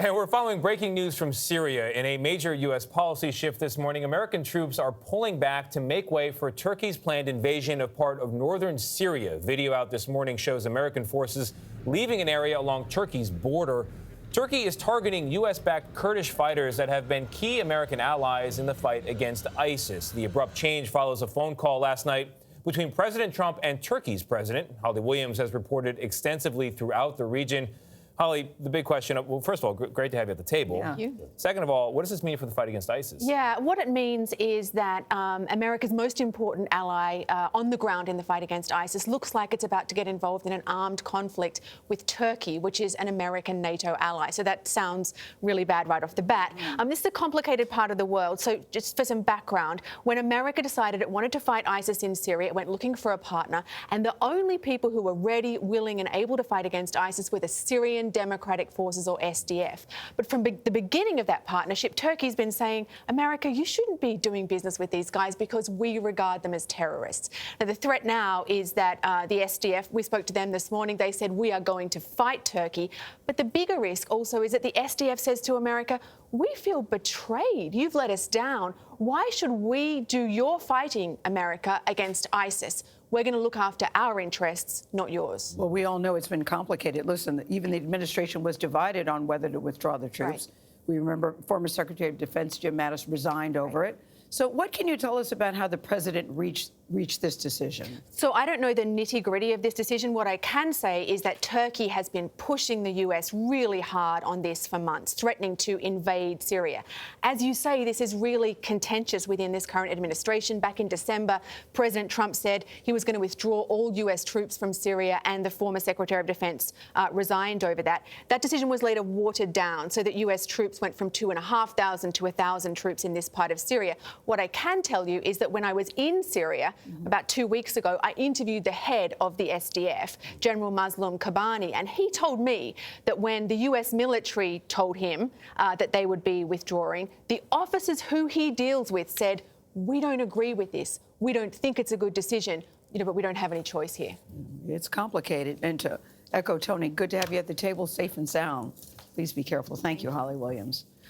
And we're following breaking news from Syria. In a major U.S. policy shift this morning, American troops are pulling back to make way for Turkey's planned invasion of part of northern Syria. Video out this morning shows American forces leaving an area along Turkey's border. Turkey is targeting U.S.-backed Kurdish fighters that have been key American allies in the fight against ISIS. The abrupt change follows a phone call last night between President Trump and Turkey's president. Holly Williams has reported extensively throughout the region. Holly, the big question, well, first of all, great to have you at the table. Yeah. Thank you. Second of all, what does this mean for the fight against ISIS? Yeah, what it means is that America's most important ally on the ground in the fight against ISIS looks like it's about to get involved in an armed conflict with Turkey, which is an American NATO ally. So that sounds really bad right off the bat. This is a complicated part of the world. So just for some background, when America decided it wanted to fight ISIS in Syria, it went looking for a partner. And the only people who were ready, willing and able to fight against ISIS were the Syrian Democratic Forces, or SDF. But from the beginning of that partnership, Turkey's been saying, America, you shouldn't be doing business with these guys because we regard them as terrorists. Now, the threat now is that the SDF, we spoke to them this morning, they said we are going to fight Turkey. But the bigger risk also is that the SDF says to America, we feel betrayed. You've let us down. Why should we do your fighting, America, against ISIS? We're going to look after our interests, not yours. Well, we all know it's been complicated. Listen, even the administration was divided on whether to withdraw the troops. Right. We remember former Secretary of Defense Jim Mattis resigned over it. So what can you tell us about how the president reached this decision? So I don't know the nitty-gritty of this decision. What I can say is that Turkey has been pushing the US really hard on this for months, threatening to invade Syria. As you say, this is really contentious within this current administration. Back in December, President Trump said he was going to withdraw all US troops from Syria, and the former Secretary of Defense resigned over that. That decision was later watered down so that US troops went from 2,500 to 1,000 troops in this part of Syria. What I can tell you is that when I was in Syria about 2 weeks ago, I interviewed the head of the SDF, General Mazloum Kobani, and he told me that when the US military told him that they would be withdrawing, the officers who he deals with said, we don't agree with this. We don't think it's a good decision, but we don't have any choice here. It's complicated. And to echo Tony, good to have you at the table, safe and sound. Please be careful. Thank you, Holly Williams.